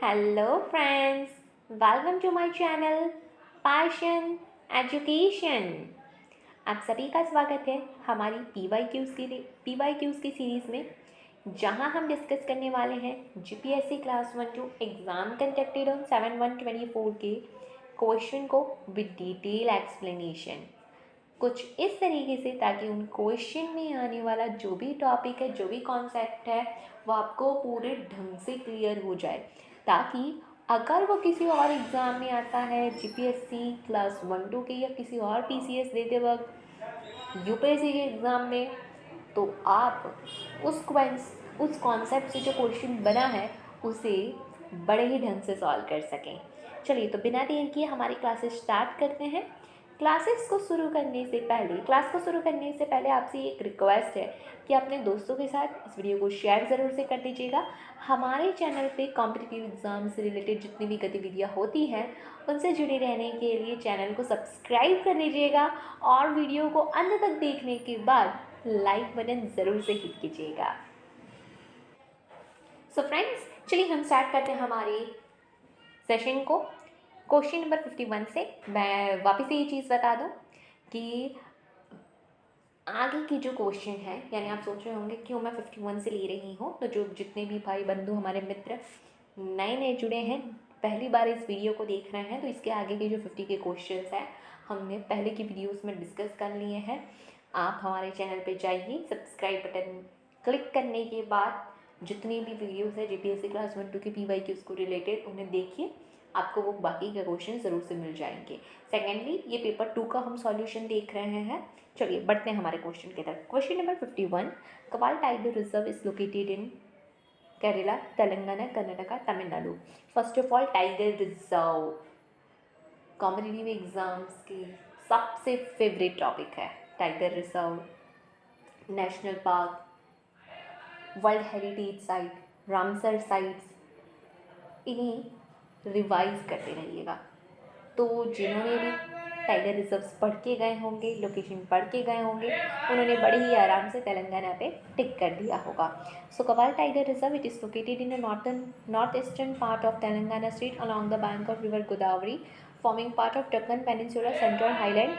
Hello friends, welcome to my channel Passion Education। आप सभी का स्वागत है हमारी पी वाई क्यूज़ की सीरीज़ में, जहां हम डिस्कस करने वाले हैं GPSC class 1-2 exam conducted on 7/1/24 के क्वेश्चन को विद डिटेल एक्सप्लेनेशन। कुछ इस तरीके से ताकि उन क्वेश्चन में आने वाला जो भी टॉपिक है, जो भी कॉन्सेप्ट है, वो आपको पूरे ढंग से क्लियर हो जाए, ताकि अगर वो किसी और एग्ज़ाम में आता है, जीपीएससी क्लास 1-2 के या किसी और पीसीएस देते वक्त, यूपीएससी के एग्ज़ाम में, तो आप उस कॉन्सेप्ट से जो क्वेश्चन बना है उसे बड़े ही ढंग से सॉल्व कर सकें। चलिए, तो बिना देर किए हमारी क्लासेस स्टार्ट करते हैं। क्लास को शुरू करने से पहले आपसे एक रिक्वेस्ट है कि अपने दोस्तों के साथ इस वीडियो को शेयर ज़रूर से कर दीजिएगा। हमारे चैनल पे कॉम्पिटिटिव एग्ज़ाम से रिलेटेड जितनी भी गतिविधियाँ होती हैं उनसे जुड़े रहने के लिए चैनल को सब्सक्राइब कर लीजिएगा और वीडियो को अंत तक देखने के बाद लाइक बटन ज़रूर से हिट कीजिएगा। सो फ्रेंड्स, चलिए हम स्टार्ट करते हैं हमारे सेशन को। क्वेश्चन नंबर 51 से मैं वापस से ये चीज़ बता दूं कि आगे की जो क्वेश्चन है, यानी आप सोच रहे होंगे क्यों मैं 51 से ले रही हूँ, तो जो जितने भी भाई बंधु हमारे मित्र नए नए जुड़े हैं, पहली बार इस वीडियो को देख रहे हैं, तो इसके आगे के जो 50 के क्वेश्चंस हैं हमने पहले की वीडियोस में डिस्कस कर लिए हैं। आप हमारे चैनल पे जाइए, सब्सक्राइब बटन क्लिक करने के बाद जितनी भी वीडियोस है जीपीएससी क्लास 1-2 के पीवाईक्यूज़ को रिलेटेड, उन्हें देखिए, आपको वो बाकी के क्वेश्चन ज़रूर से मिल जाएंगे। सेकेंडली, ये पेपर 2 का हम सॉल्यूशन देख रहे हैं। चलिए बढ़ते हैं हमारे क्वेश्चन की तरफ। Question number 51, Kawal tiger reserve is located in Kerala, Telangana, Karnataka, Tamil Nadu. First of all, tiger reserve competitive exams की सबसे फेवरेट टॉपिक है। Tiger reserve, national park, world heritage site, Ramsar sites, इन्हें रिवाइज करते रहिएगा। तो जिन्होंने भी टाइगर रिजर्व्स पढ़ के गए होंगे, लोकेशन पढ़ के गए होंगे, उन्होंने बड़े ही आराम से तेलंगाना पे टिक कर दिया होगा। So Kawal tiger reserve, it is located in north eastern part of Telangana state along the bank of river Godavari, forming part of Deccan Peninsula Central Highland,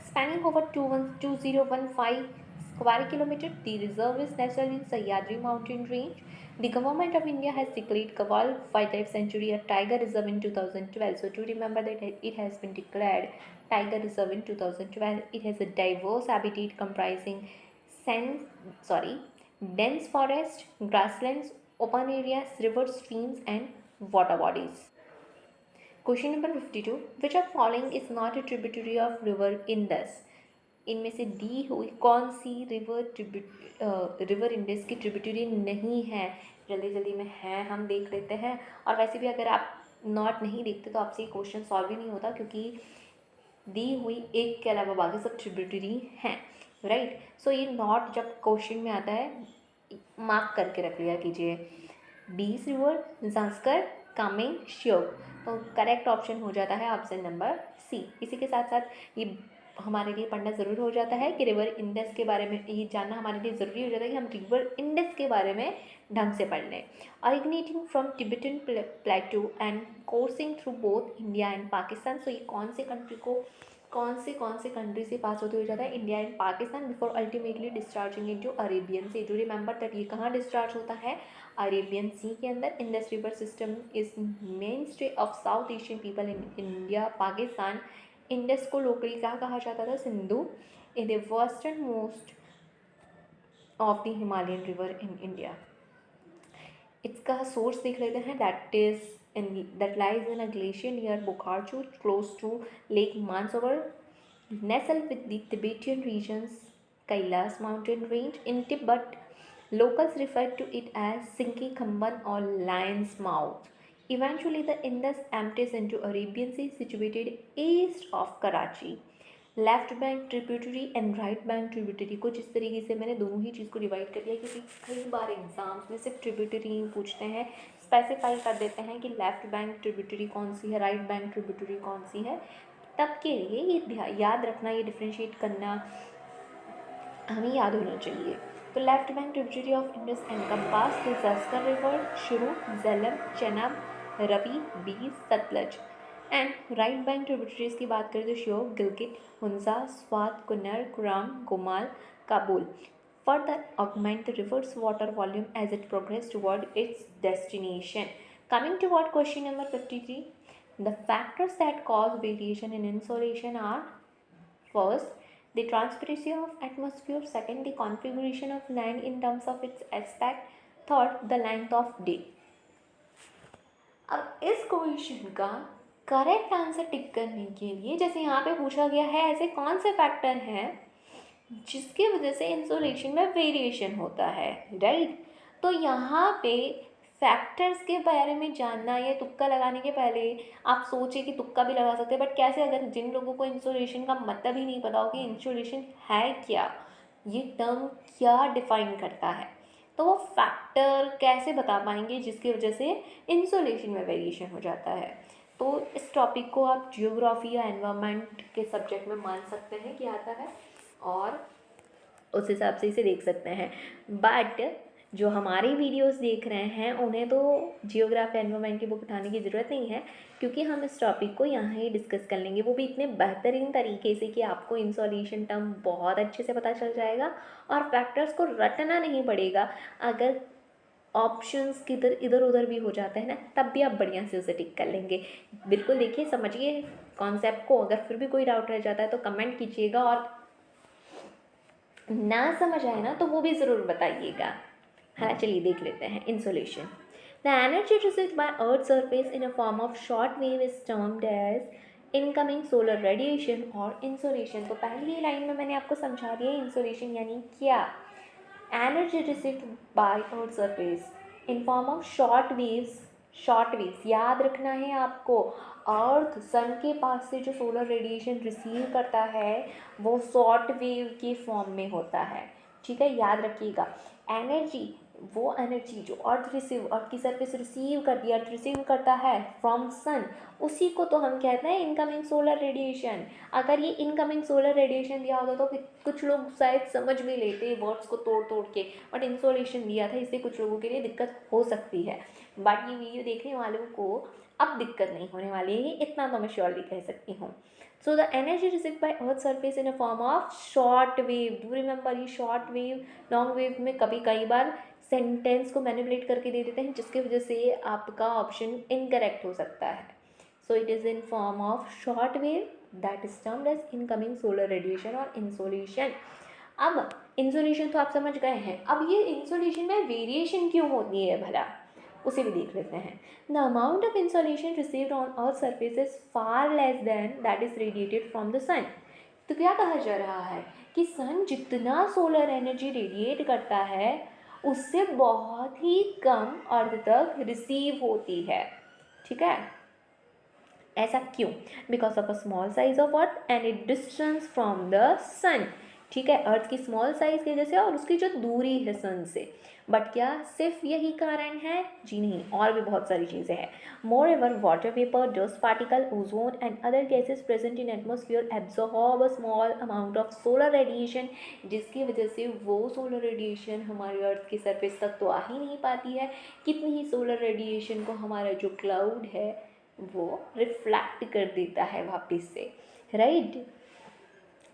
spanning over 2015 square kilometer. The reserve is nestled in Sahyadri mountain range. The government of India has declared Kawal Wildlife Sanctuary a tiger reserve in 2012. So to remember that it has been declared tiger reserve in 2012. It has a diverse habitat comprising dense forest, grasslands, open areas, rivers, streams, and water bodies. Question number 52, which of following is not a tributary of river Indus. इनमें से दी हुई कौन सी river Indus की tributary नहीं है। जल्दी जल्दी में है, हम देख लेते हैं। और वैसे भी अगर आप नॉट नहीं देखते तो आपसे ये क्वेश्चन सॉल्व ही नहीं होता, क्योंकि दी हुई एक के अलावा बाकी सब ट्रिब्यूटरी हैं, राइट। सो ये नॉट जब क्वेश्चन में आता है, मार्क करके रख लिया कीजिए। बीस रिवर, जास्कर, कामिंग, श्योक। तो करेक्ट ऑप्शन हो जाता है ऑप्शन नंबर सी। इसी के साथ साथ ये हमारे लिए पढ़ना ज़रूर हो जाता है कि रिवर इंडस के बारे में ये जानना हमारे लिए ज़रूरी हो जाता है कि हम रिवर इंडस के बारे में ढंग से पढ़ लें। Originating from Tibetan plateau and coursing through both India and Pakistan. So ये कौन से कंट्री से पास होते हुए जाता है, India and Pakistan, before ultimately discharging into Arabian sea. Do remember that ये कहाँ डिस्चार्ज होता है, अरेबियन सी के अंदर। Indus river system is mainstay of south Asian people in India Pakistan. Indus को लोकली क्या कहा जाता था, Sindhu, in the western most of the Himalayan river in India. इसका सोर्स देख लेते हैं, that lies in a glacier near Bokharchu, close to Lake Mansarovar, nestled with the Tibetan region's Kailas mountain range. In Tibet, locals refer to it as Sinki Khamban or Lion's Mouth. Eventually, the Indus empties into Arabian Sea, situated east of Karachi. Left bank tributary and right bank tributary, कुछ इस तरीके से मैंने दोनों ही चीज़ को divide कर लिया, क्योंकि कई बार एग्जाम्स में सिर्फ ट्रिब्यूटरी ही पूछते हैं, स्पेसिफाई कर देते हैं कि लेफ्ट बैंक ट्रिब्यूटरी कौन सी है, राइट बैंक ट्रिब्यूटरी कौन सी है। तब के लिए ये याद रखना, ये डिफ्रेंशिएट करना हमें याद होना चाहिए। तो left bank tributary of Indus encompass the Zanskar river, Suru, Jhelum, Chenab, Ravi, Beas Sutlej. And right bank tributaries की बात करें तो श्योक, गिलगित, हुंजा, स्वात, कुन्नर, कुराम, गोमाल, Kabul further augment the river's water volume as it progresses toward its destination. Coming toward question number 53, the factors that cause variation in insolation are: first, the transparency of atmosphere; second, the configuration of land in terms of its aspect; third, the length of day. अब इस question का correct answer tick करने के लिए, जैसे यहाँ पे पूछा गया है, ऐसे कौन से फैक्टर हैं जिसकी वजह से इंसोलेशन में वेरिएशन होता है, राइट। तो यहाँ पे फैक्टर्स के बारे में जानना या तुक्का लगाने के पहले आप सोचिए कि तुक्का भी लगा सकते हैं, बट कैसे, अगर जिन लोगों को इंसोलेशन का मतलब ही नहीं पता हो कि इंसोलेशन है क्या, ये टर्म क्या डिफाइन करता है, तो वो फैक्टर कैसे बता पाएंगे जिसकी वजह से इंसोलेशन में वेरिएशन हो जाता है। तो इस टॉपिक को आप जियोग्राफी या एनवायरनमेंट के सब्जेक्ट में मान सकते हैं कि आता है, और उस हिसाब से इसे देख सकते हैं। बट जो हमारी वीडियोस देख रहे हैं उन्हें तो जियोग्राफी एनवायरनमेंट की बुक उठाने की ज़रूरत नहीं है, क्योंकि हम इस टॉपिक को यहाँ ही डिस्कस कर लेंगे, वो भी इतने बेहतरीन तरीके से कि आपको इंसोलेशन टर्म बहुत अच्छे से पता चल जाएगा और फैक्टर्स को रटना नहीं पड़ेगा। अगर ऑप्शंस किधर इधर उधर भी हो जाते हैं ना, तब भी आप बढ़िया से उसे टिक कर लेंगे। बिल्कुल देखिए, समझिए कॉन्सेप्ट को। अगर फिर भी कोई डाउट रह जाता है तो कमेंट कीजिएगा, और ना समझ आए ना तो वो भी ज़रूर बताइएगा। हाँ, चलिए देख लेते हैं insolation. The energy received by earth surface in a form of short wave is termed as incoming solar radiation और इंसोलेशन। तो पहली ही लाइन में मैंने आपको समझा दिया इंसोलेशन यानी क्या। Energy received by earth surface in form of short waves याद रखना है आपको। अर्थ सन के पास से जो सोलर रेडिएशन रिसीव करता है वो शॉर्ट वेव के फॉर्म में होता है, ठीक है, याद रखिएगा। एनर्जी, वो एनर्जी जो अर्थ की सरफेस रिसीव करती है, अर्थ रिसीव करता है फ्रॉम सन, उसी को तो हम कहते हैं इनकमिंग सोलर रेडिएशन। अगर ये इनकमिंग सोलर रेडिएशन दिया होता तो कुछ लोग शायद समझ भी लेते वर्ड्स को तोड़ तोड़ के, बट इंसोलेशन दिया था इससे कुछ लोगों के लिए दिक्कत हो सकती है। बट ये वीडियो देखने वालों को अब दिक्कत नहीं होने वाली है, इतना तो मैं श्योरली कह सकती हूँ। So the energy received by Earth surface in a form of short wave. Do remember, ये short wave, long wave में कभी कई बार सेंटेंस को मैनिपुलेट करके दे देते हैं, जिसकी वजह से आपका ऑप्शन इनकरेक्ट हो सकता है। So it is in form of short wave that is termed as incoming solar radiation or insolation. अब इंसोलेशन तो आप समझ गए हैं, अब ये इंसोलेशन में वेरिएशन क्यों होती है भला, उसे भी देख लेते हैं। The amount of insolation received on earth surface is far less than that is radiated from the sun. तो क्या कहा जा रहा है कि सन जितना सोलर एनर्जी रेडिएट करता है उससे बहुत ही कम अर्थ तक रिसीव होती है, ठीक है। ऐसा क्यों? Because of a small size of earth and it distance from the sun, ठीक है, अर्थ की स्मॉल साइज की वजह से और उसकी जो दूरी है सन से। बट क्या सिर्फ यही कारण है? जी नहीं, और भी बहुत सारी चीज़ें हैं। Moreover water vapour, dust particle, ozone and other gases present in atmosphere absorb a small amount of solar radiation, जिसकी वजह से वो सोलर रेडिएशन हमारे अर्थ की सरफेस तक तो आ ही नहीं पाती है। कितनी ही सोलर रेडिएशन को हमारा जो क्लाउड है वो रिफ्लेक्ट कर देता है वापस से, right.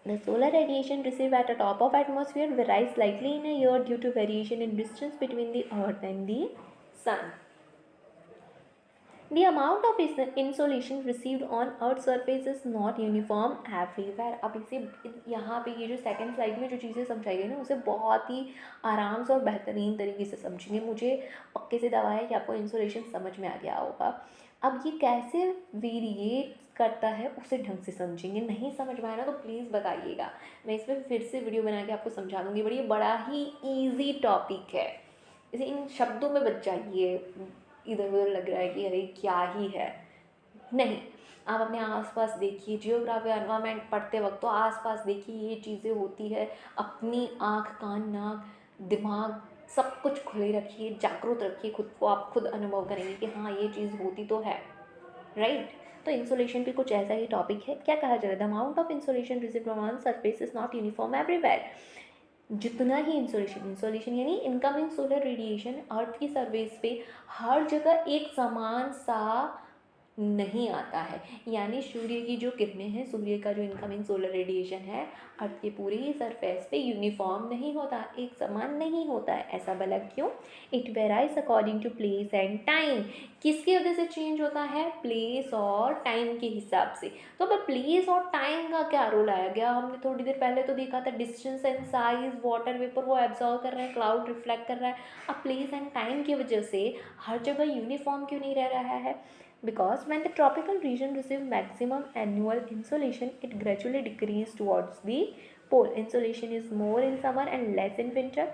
The solar radiation received at the top of atmosphere varies slightly in a year due to variation in distance between the earth and the sun. The amount of insolation received on earth's surface is not uniform everywhere. अब इसे यहाँ पे ये जो second slide में जो चीज़ें समझाई गई ना उसे बहुत ही आराम से और बेहतरीन तरीके से समझिए। मुझे पक्के से दावा है कि आपको इंसोलेशन समझ में आ गया होगा। अब ये कैसे वेरिएट करता है उसे ढंग से समझेंगे। नहीं समझ में आया ना तो प्लीज़ बताइएगा, मैं इस पर फिर से वीडियो बना के आपको समझा दूँगी। बड़ी बड़ा ही ईजी टॉपिक है, इसे इन शब्दों में बच जाइए। इधर उधर लग रहा है कि अरे क्या ही है, नहीं। आप अपने आसपास देखिए, जियोग्राफी एनवायरनमेंट पढ़ते वक्त तो आसपास देखिए ये चीज़ें होती है। अपनी आँख कान नाक दिमाग सब कुछ खुले रखिए, जागरूक रखिए खुद को, आप खुद अनुभव करेंगे कि हाँ ये चीज़ होती तो है, राइट। तो इंसोलेशन भी कुछ ऐसा ही टॉपिक है। क्या कहा जा रहा है? The amount of insolation received on surface is not uniform everywhere. जितना ही इंसोलेशन यानी इनकमिंग सोलर रेडिएशन अर्थ की सरफेस पे हर जगह एक समान सा नहीं आता है, यानी सूर्य की जो किरणें हैं, सूर्य का जो इनकमिंग सोलर रेडिएशन है अर्थ के पूरे ही सरफेस पे यूनिफॉर्म नहीं होता, एक समान नहीं होता है। ऐसा भला क्यों? It varies according to place and time. किसकी वजह से चेंज होता है? प्लेस और टाइम के हिसाब से। तो अब प्लेस और टाइम का क्या रोल आया गया? हमने थोड़ी देर पहले तो देखा था distance and size, water vapour वो एब्जॉर्व कर रहे हैं, क्लाउड रिफ्लेक्ट कर रहा है। अब प्लेस एंड टाइम की वजह से हर जगह यूनिफॉर्म क्यों नहीं रह रहा है? Because when the tropical region receives maximum annual insolation, it gradually decreases towards the pole. Insolation is more in summer and less in winter.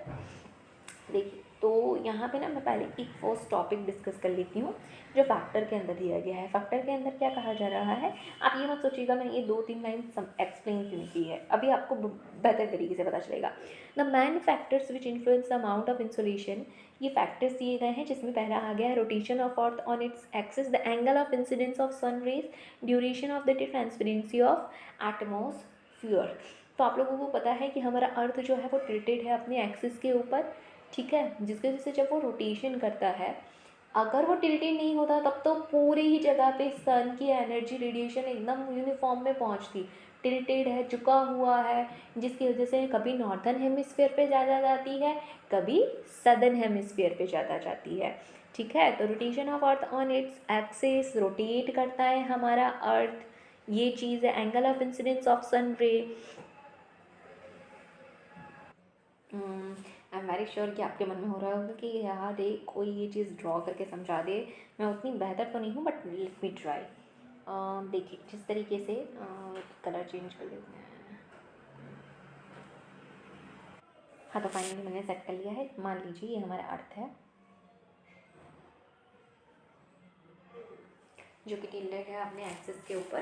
देखिए, तो यहाँ पे ना मैं पहले एक फर्स्ट टॉपिक डिस्कस कर लेती हूँ जो फैक्टर के अंदर दिया गया है। फैक्टर के अंदर क्या कहा जा रहा है, आप ये मत सोचिएगा मैंने ये 2-3 लाइन एक्सप्लेन क्यों की है, अभी आपको बेहतर तरीके से पता चलेगा। The main factors which influence the amount of insolation, ये फैक्टर्स दिए गए हैं जिसमें पहला आ गया है rotation of earth on its axis, the angle of incidence of sun rays, duration of the transparency of atmosphere. तो आप लोगों को पता है कि हमारा अर्थ जो है वो टिल्टेड है अपने एक्सिस के ऊपर, ठीक है, जिसकी वजह से जब वो रोटेशन करता है, अगर वो टिल्टेड नहीं होता तब तो पूरी ही जगह पे सन की एनर्जी रेडिएशन एकदम यूनिफॉर्म में पहुंचती। टिल्टेड है, झुका हुआ है, जिसकी वजह से कभी नॉर्थर्न हेमिस्फीयर पे ज़्यादा जाती है, कभी सदर्न हेमिस्फीयर पे ज़्यादा जाती है, ठीक है। तो rotation of earth on its axis, rotate करता है हमारा अर्थ, ये चीज़ है। एंगल ऑफ इंसिडेंस ऑफ सन रे, आई एम वेरी श्योर कि आपके मन में हो रहा होगा कि यार एक कोई ये चीज़ ड्रॉ करके समझा दे। मैं उतनी बेहतर तो नहीं हूँ बट लेट मी ट्राई। देखिए जिस तरीके से कलर चेंज कर लेते हैं। हाँ, तो फाइनली मैंने सेट कर लिया है। मान लीजिए ये हमारा अर्थ है जो कि टिल्टेड है अपने एक्सिस के ऊपर।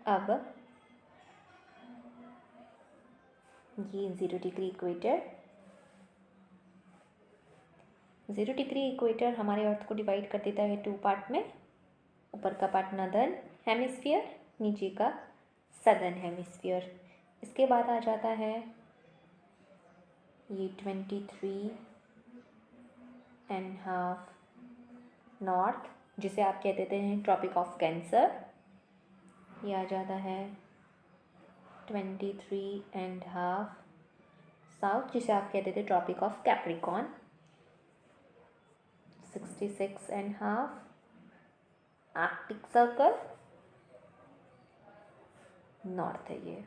अब ये 0 डिग्री इक्वेटर, 0 डिग्री इक्वेटर हमारे अर्थ को डिवाइड कर देता है 2 पार्ट में। ऊपर का पार्ट नॉर्दर्न हेमिस्फीयर, नीचे का सदर्न हेमिस्फीयर। इसके बाद आ जाता है ये 23.5 नॉर्थ, जिसे आप कह देते हैं ट्रॉपिक ऑफ कैंसर। ये आ जाता है 23.5 साउथ, जिसे आप कहते थे tropic of Capricorn. 66.5 arctic circle, north है ये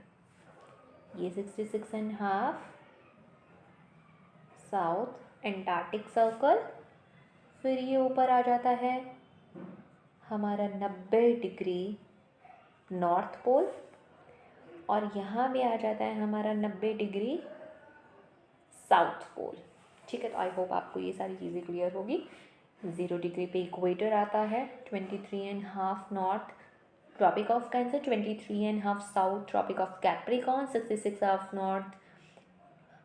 66.5 साउथ एंटार्क्टिक सर्कल। फिर ये ऊपर आ जाता है हमारा 90 डिग्री नॉर्थ पोल, और यहाँ भी आ जाता है हमारा 90 डिग्री साउथ पोल, ठीक है। तो आई होप आपको ये सारी चीज़ें क्लियर होगी। 0 डिग्री पे इक्वेटर आता है, 23.5 north tropic of cancer, 23.5 south tropic of Capricorn, 66 north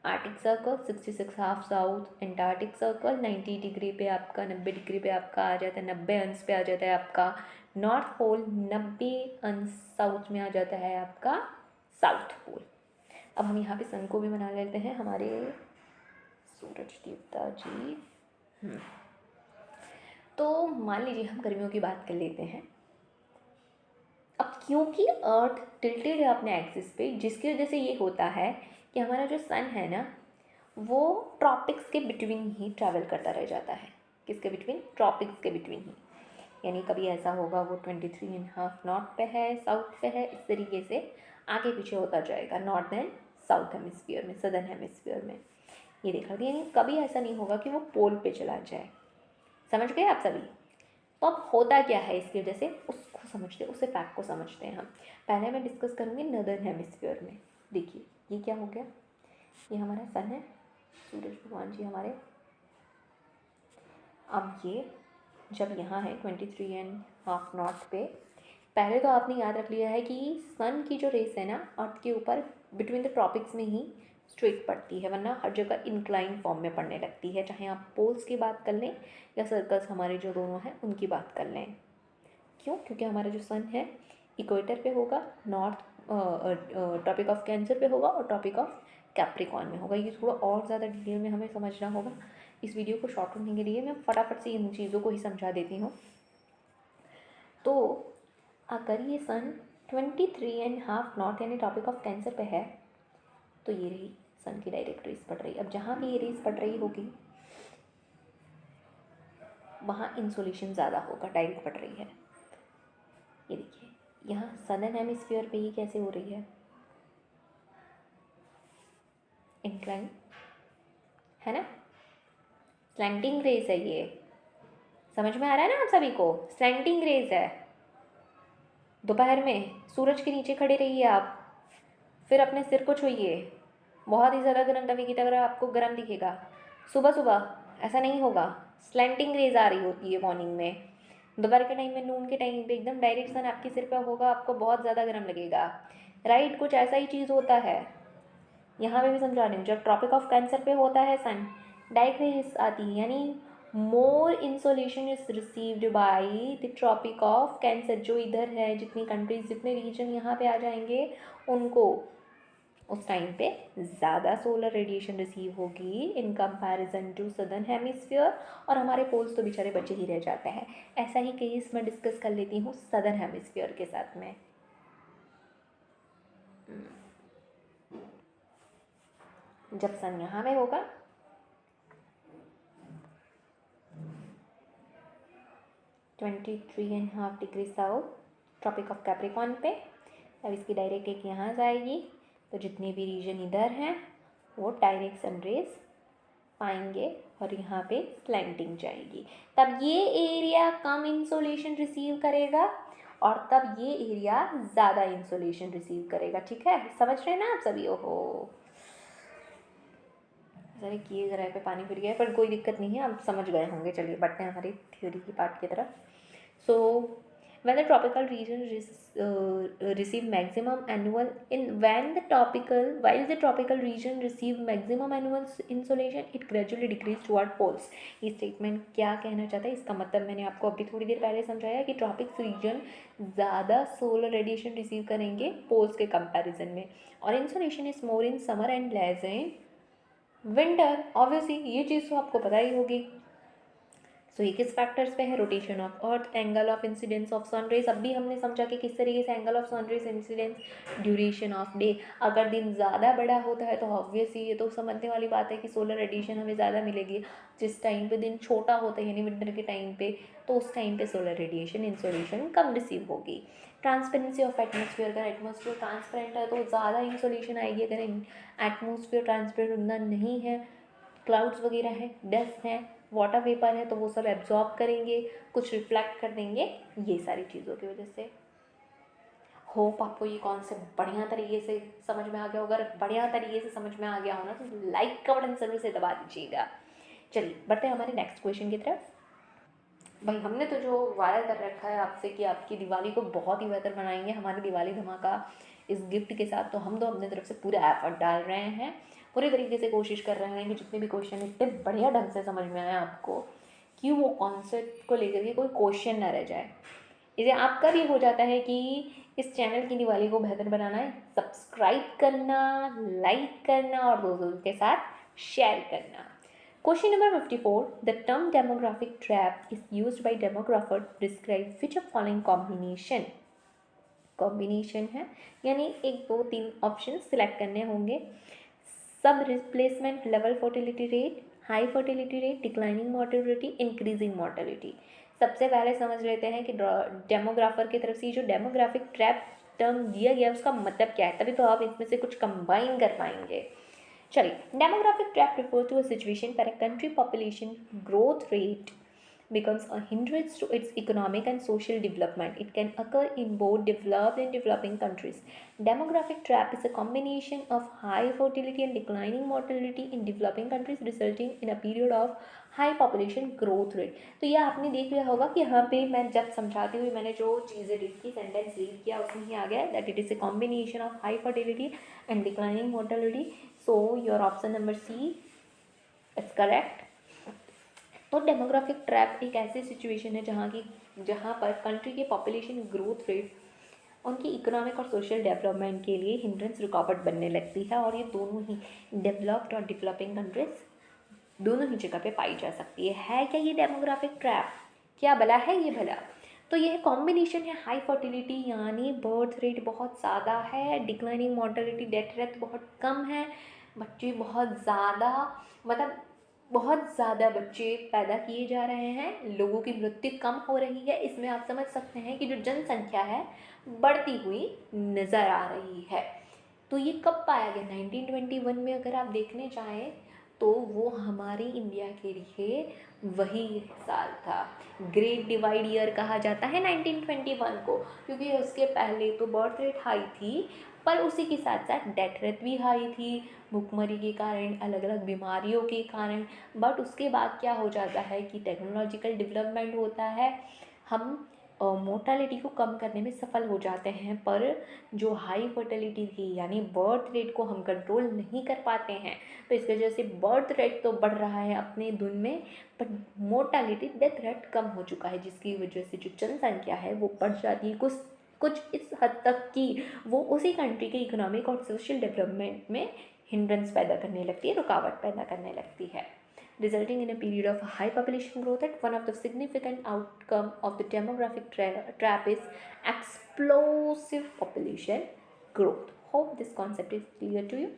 arctic circle, 66 south antarctic circle. 90 degree पे आपका 90 डिग्री पे आपका आ जाता है, 90 अंश पे आ जाता है आपका नॉर्थ पोल, 90 अंश साउथ में आ जाता है आपका साउथ पोल। अब हम यहाँ पे सन को भी बना लेते हैं, हमारे सूरज देवता जी। तो मान लीजिए हम गर्मियों की बात कर लेते हैं। अब क्योंकि अर्थ टिल्टेड है अपने एक्सिस पे, जिसकी वजह से ये होता है कि हमारा जो सन है ना वो ट्रॉपिक्स के बिटवीन ही ट्रैवल करता रह जाता है। किसके बिटवीन? ट्रॉपिक्स के बिटवीन ही। यानी कभी ऐसा होगा वो 23.5 नॉर्थ पे है, साउथ पे है, इस तरीके से आगे पीछे होता जाएगा नॉर्थ एंड साउथ हेमिस्फीयर में, सदर्न हेमिस्फीयर में। ये देखा गया, यानी कभी ऐसा नहीं होगा कि वो पोल पे चला जाए। समझ गए आप सभी? तो अब होता क्या है इसकी वजह से, उसको समझते, उसे फैक्ट को समझते हैं हम। पहले मैं डिस्कस करूँगी नदर्न हेमिस्फीयर में। देखिए ये क्या हो गया, ये हमारा सन है, सूरज भगवान जी हमारे। अब ये जब यहाँ है 23.5 नॉर्थ पे, पहले तो आपने याद रख लिया है कि सन की जो रेस है ना अर्थ के ऊपर बिटवीन द ट्रॉपिक्स में ही स्ट्रेट पड़ती है, वरना हर जगह इंक्लाइन फॉर्म में पड़ने लगती है, चाहे आप पोल्स की बात कर लें या सर्कल्स हमारे जो दोनों हैं उनकी बात कर लें। क्यों? क्योंकि हमारा जो सन है इक्वेटर पे होगा, नॉर्थ टॉपिक ऑफ कैंसर पे होगा और टॉपिक ऑफ कैप्रिकॉन में होगा। ये थोड़ा और ज़्यादा डिटेल में हमें समझना होगा। इस वीडियो को शॉर्ट करने के लिए मैं फटाफट से इन चीज़ों को ही समझा देती हूँ। तो अगर ये सन 23.5 नॉर्थ यानी टॉपिक ऑफ कैंसर पे है, तो ये रही सन की डायरेक्ट रेस पड़ रही। अब जहाँ भी ये रेस पड़ रही होगी वहाँ इंसोलेशन ज़्यादा होगा, डायरेक्ट पड़ रही है। ये देखिए यहाँ सदर्न हेमिस्फीयर पे ही कैसे हो रही है, इंक्लाइन है ना, स्लैंटिंग रेस है ये। समझ में आ रहा है ना आप सभी को, स्लैंटिंग रेस है। दोपहर में सूरज के नीचे खड़े रहिए आप, फिर अपने सिर को छूइए, बहुत ही ज़्यादा गर्म तवे की तरह आपको गर्म दिखेगा। सुबह सुबह ऐसा नहीं होगा, स्लैंटिंग रेज आ रही होती है मॉर्निंग में। दोपहर के टाइम में, नून के टाइम पे एकदम डायरेक्ट सन आपके सिर पे होगा, आपको बहुत ज़्यादा गर्म लगेगा। राइट, कुछ ऐसा ही चीज़ होता है। यहाँ पे भी समझा रही हूँ, जब ट्रॉपिक ऑफ कैंसर पे होता है सन, डायरेक्ट रेज आती है, यानी more insolation is received by the tropic of cancer. जो इधर है, जितनी कंट्रीज, जितने रीजन यहाँ पे आ जाएंगे, उनको उस टाइम पे ज़्यादा सोलर रेडिएशन रिसीव होगी in comparison to southern hemisphere, और हमारे पोल्स तो बेचारे बचे ही रह जाते हैं। ऐसा ही केस मैं डिस्कस कर लेती हूँ सदर्न हेमिस्फीयर के साथ में। जब सन यहाँ में होगा, (23.5 degree south tropic of Capricorn पे, अब इसकी डायरेक्ट एक यहाँ जाएगी, तो जितने भी रीजन इधर हैं वो डायरेक्ट सन रेज पाएंगे और यहाँ पे स्लैंटिंग जाएगी। तब ये एरिया कम इंसोलेशन रिसीव करेगा और तब ये एरिया ज़्यादा इंसोलेशन रिसीव करेगा। ठीक है, समझ रहे हैं ना आप सभी? ओहो, जरा किए जरा पे पानी फिर गया, पर कोई दिक्कत नहीं है, आप समझ गए होंगे। चलिए बढ़ते हैं हमारी थ्योरी की पार्ट की तरफ। So, when the tropical region receive maximum annual while the tropical region receive maximum annual insolation, it gradually decrease toward poles. ये स्टेटमेंट क्या कहना चाहता है, इसका मतलब मैंने आपको अभी थोड़ी देर पहले समझाया कि ट्रॉपिक्स रीजन ज़्यादा सोलर रेडिएशन रिसीव करेंगे पोल्स के कंपैरिजन में, और insolation is more in summer and less in winter. Obviously ये चीज़ तो आपको पता ही होगी। सो ये किस फैक्टर्स पे है, rotation of earth, angle of incidence of sun rays. अब भी हमने समझा कि किस तरीके से angle of sun rays incidence, duration of day. अगर दिन ज़्यादा बड़ा होता है तो ऑब्वियसली ये तो समझने वाली बात है कि सोलर रेडिएशन हमें ज़्यादा मिलेगी। जिस टाइम पे दिन छोटा होता है यानी विंटर के टाइम पे, तो उस टाइम पे सोलर रेडिएशन इंसोलेशन कम रिसीव होगी। ट्रांसपेरेंसी ऑफ एटमोसफियर, अगर एटमोसफियर ट्रांसपेरेंट है तो ज़्यादा इंसोलेशन आएगी। अगर एटमोसफियर ट्रांसपेरेंट उतना नहीं है, क्लाउड्स वगैरह हैं, डस्ट हैं, वाटर वेपर है, तो वो सब एब्जॉर्ब करेंगे, कुछ रिफ्लेक्ट कर देंगे, ये सारी चीज़ों की वजह से। होप आपको ये कॉन्सेप्ट बढ़िया तरीके से समझ में आ गया होगा। अगर बढ़िया तरीके से समझ में आ गया हो ना तो लाइक का बटन जरूर से दबा दीजिएगा। चलिए बढ़ते हैं हमारे नेक्स्ट क्वेश्चन की तरफ। भाई हमने तो जो वादा कर रखा है आपसे कि आपकी दिवाली को बहुत ही बेहतर बनाएंगे हमारी दिवाली धमाका इस गिफ्ट के साथ, तो हम तो अपने तरफ से पूरा एफर्ट डाल रहे हैं, पूरे तरीके से कोशिश कर रहे हैं कि जितने भी क्वेश्चन इतने बढ़िया ढंग से समझ में आए आपको कि वो कॉन्सेप्ट को लेकर के कोई क्वेश्चन ना रह जाए। इसे आपका भी हो जाता है कि इस चैनल की दिवाली को बेहतर बनाना है, सब्सक्राइब करना, लाइक करना और दोस्तों के साथ शेयर करना। Question number 54. The term demographic trap is used by demographer to describe which of following combination. Combination है यानी 1 2 3 ऑप्शन सिलेक्ट करने होंगे। सब replacement level fertility rate, high fertility rate, declining mortality, increasing mortality. सबसे पहले समझ लेते हैं कि डेमोग्राफर की तरफ से जो डेमोग्राफिक ट्रैप टर्म दिया गया उसका मतलब क्या है, तभी तो आप इसमें से कुछ कंबाइन कर पाएंगे। चलिए, demographic trap refers to a situation where a country population growth rate becomes a hindrance to its economic and social development. It can occur in both developed and developing countries. Demographic trap is a combination of high fertility and declining mortality in developing countries, resulting in a period of high population growth rate. तो ये आपने देख लिया होगा कि यहाँ पे मैं जब समझाती हुई मैंने जो चीज़ें रीड की, सेंटेंस रीड किया, उसमें ही आ गया that it is a combination of high fertility and declining mortality. So your option number C is correct. तो डेमोग्राफिक ट्रैप एक ऐसी सिचुएशन है जहाँ पर कंट्री के पॉपुलेशन ग्रोथ रेट उनकी इकोनॉमिक और सोशल डेवलपमेंट के लिए हिंड्रेंस, रुकावट बनने लगती है। और ये दोनों ही डेवलप्ड और डेवलपिंग कंट्रीज दोनों ही जगह पे पाई जा सकती है क्या ये डेमोग्राफिक ट्रैप? क्या भला है ये भला? तो यह कॉम्बिनेशन है हाई फर्टिलिटी यानी बर्थ रेट बहुत ज़्यादा है, डिक्लाइनिंग मॉर्टेलिटी डेथ रेट बहुत कम है, बच्चे बहुत ज़्यादा मतलब बहुत ज़्यादा बच्चे पैदा किए जा रहे हैं, लोगों की मृत्यु कम हो रही है। इसमें आप समझ सकते हैं कि जो जनसंख्या है बढ़ती हुई नज़र आ रही है। तो ये कब पाया गया? 1921 में अगर आप देखने जाएँ तो वो हमारी इंडिया के लिए वही साल था। ग्रेट डिवाइड ईयर कहा जाता है 1921 को, क्योंकि उसके पहले तो बर्थ रेट हाई थी पर उसी के साथ साथ डेथ रेट भी हाई थी, भुखमरी के कारण, अलग अलग बीमारियों के कारण। बट उसके बाद क्या हो जाता है कि टेक्नोलॉजिकल डेवलपमेंट होता है, हम मोर्टालिटी को कम करने में सफल हो जाते हैं, पर जो हाई फर्टिलिटी थी यानी बर्थ रेट को हम कंट्रोल नहीं कर पाते हैं। तो इस वजह से बर्थ रेट तो बढ़ रहा है अपने धुन में, बट मोर्टालिटी, डेथ रेट कम हो चुका है, जिसकी वजह से जो जनसंख्या है वो बढ़ जाती है कुछ कुछ इस हद तक कि वो उसी कंट्री के इकोनॉमिक और सोशल डेवलपमेंट में हिंड्रेंस पैदा करने लगती है, रुकावट पैदा करने लगती है, resulting in a period of high population growth. And one of the significant outcome of the demographic trap is explosive population growth. Hope this concept is clear to you.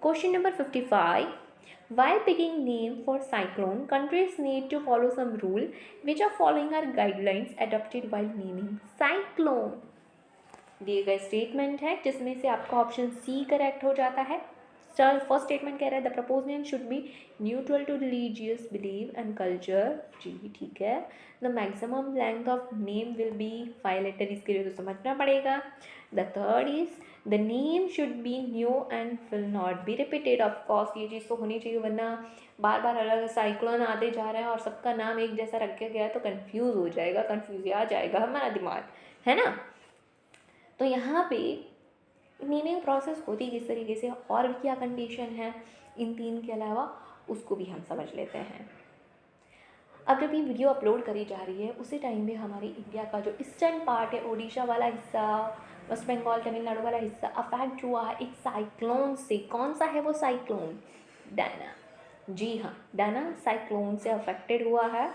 Question number 55. While picking name for cyclone, countries need to follow some rule. Which of following are guidelines adopted while naming cyclone? दिए गए statement है जिसमें से आपका option C correct हो जाता है। Sir first statement कह रहा है the propose name should be neutral to religious believe and culture, जी ठीक है। The maximum length of name will be 5 letter, इसके लिए तो समझना पड़ेगा। The third is the name should be new and will not be repeated. Of course ये चीज़ तो होनी चाहिए, वरना बार बार अलग साइक्लोन आते जा रहे हैं और सबका नाम एक जैसा रखा गया तो कन्फ्यूज़ हो जाएगा, कन्फ्यूज आ जाएगा हमारा दिमाग, है ना। तो यहाँ पे नेमिंग प्रोसेस होती किस तरीके से और क्या कंडीशन है इन तीन के अलावा, उसको भी हम समझ लेते हैं। अब जब ये वीडियो अपलोड करी जा रही है उसी टाइम में हमारी इंडिया का जो ईस्टर्न पार्ट है, ओडिशा वाला हिस्सा, वेस्ट बंगाल, तमिलनाडु वाला हिस्सा अफेक्ट हुआ है एक साइक्लोन से। कौन सा है वो साइक्लोन? डायना। जी हाँ, डायना साइक्लोन से अफेक्टेड हुआ है।